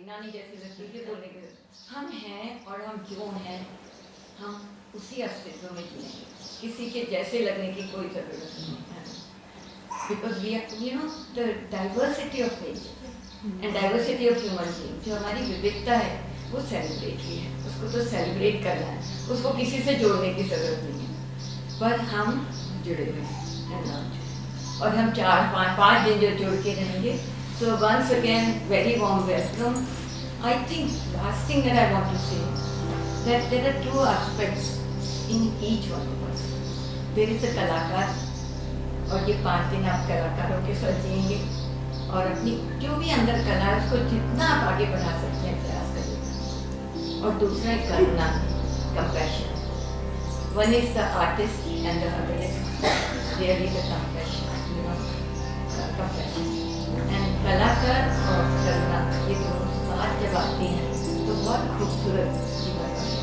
नानी जैसी लगती थी बोलने के, हम हैं और हम जो हैं हम उसी अस्तित्व में जिएंगे, किसी के जैसे लगने की कोई ज़रूरत नहीं है, because we are you know the diversity of nature and diversity of human being, जो हमारी विविधता है वो सेलिब्रेटरी है, उसको तो सेलिब्रेट करना है, उसको किसी से जोड़ने की ज़रूरत नहीं है, पर हम जुड़े हुए हैं और हम 4-5 दिन जो जुड़ के रहेंगे. So once again, very warm welcome. I think last thing that I want to say, that there are two aspects in each one of us. There is a कलाकार, और ये 5 दिन आप कलाकारों के साथ जिएंगे और अपनी जो भी अंदर कला है उसको जितना आप आगे बढ़ा सकते हैं प्रयास करिए. और दूसरा है करुणा, compassion. One is the artist and the other is really the compassion, you know, compassion. And कलाकार और करुणा ये दोनों साथ जब आते हैं तो बहुत खूबसूरत जीवन होता है.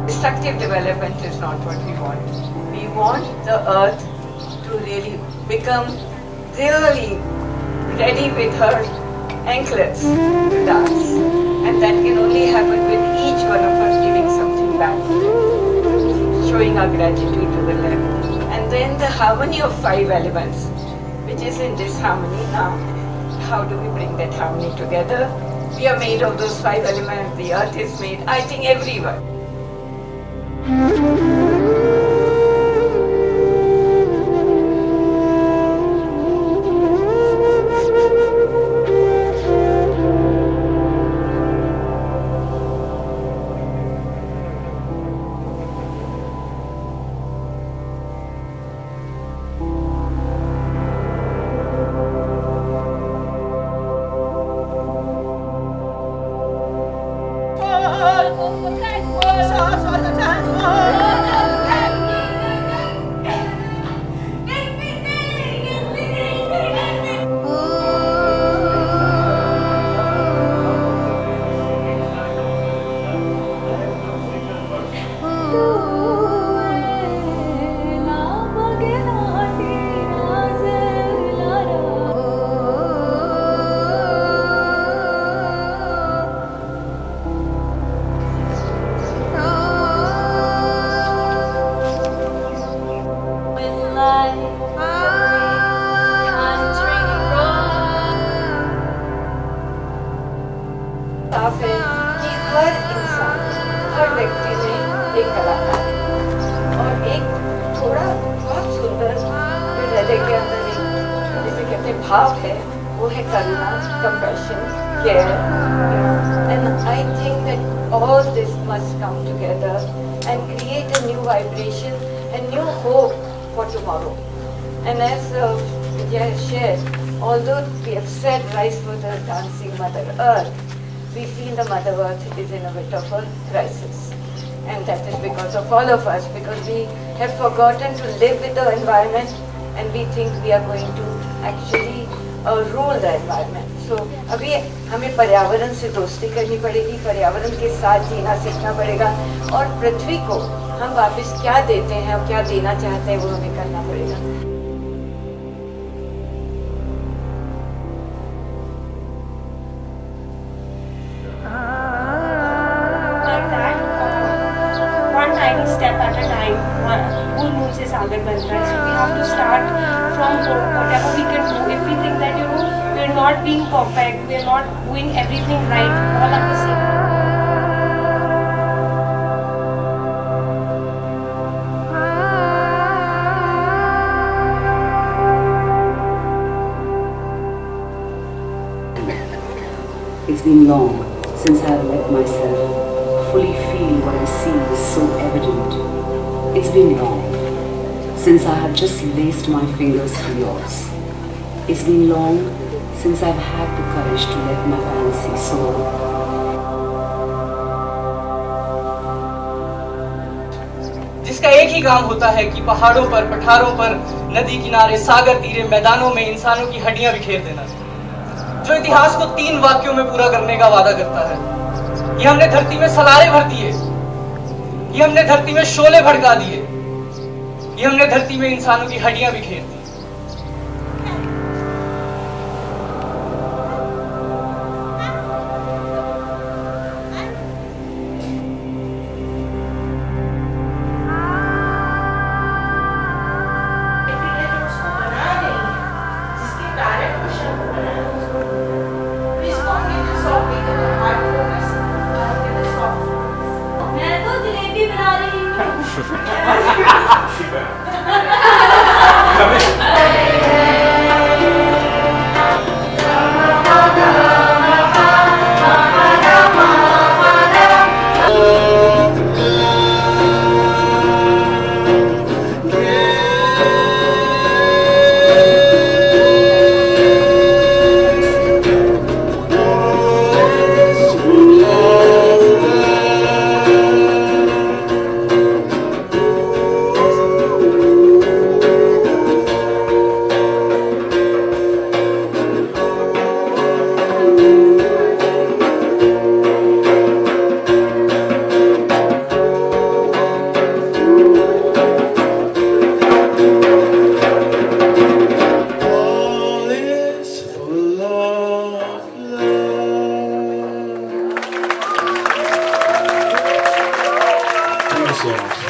Destructive development is not what we want. We want the earth to really become really ready with her anklets to dance. And that can only happen with each one of us giving something back, showing our gratitude to the land. And then the harmony of 5 elements, which is in disharmony now. How do we bring that harmony together? We are made of those 5 elements, the earth is made, I think everyone. साफ है कि हर इंसान, हर व्यक्ति में एक कलाकार है और एक थोड़ा बहुत सुंदर हृदय के अंदर एक जिसे कहते हैं भाव है, वो है करुणा, compassion, care. And I think that all this must come together and create a new vibration, a new hope for tomorrow. And as Vijay has shared, although we have said rise for the dancing Mother Earth, we feel the Mother Earth is in a bit of a crisis. And that is because of all of us, because we have forgotten to live with the environment and we think we are going to actually rule the environment. So अभी हमें पर्यावरण से दोस्ती करनी पड़ेगी, पर्यावरण के साथ जीना सीखना पड़ेगा और पृथ्वी को हम वापस क्या देते हैं और क्या देना चाहते हैं वो हमें करना पड़ेगा. One tiny step at a time, full moon से सागर बनता है. So we have to start from whatever we can do. If we think that we are not being perfect, we are not doing everything right, all at the same time. been long since I have let myself fully feel what I see is so evident. It's been long since I have just laced my fingers to yours. It's been long since I've had the courage to let my fancy soar. जिसका एक ही काम होता है कि पहाड़ों पर, पठारों पर, नदी किनारे, सागर तीरे, मैदानों में इंसानों की हड्डियां बिखेर देना, जो इतिहास को 3 वाक्यों में पूरा करने का वादा करता है। ये हमने धरती में सलारे भर दिए, ये हमने धरती में शोले भड़का दिए, ये हमने धरती में इंसानों की हड्डियां बिखेर दी। मैं तो जलेबी बना रही All is full of love. Thank you so much.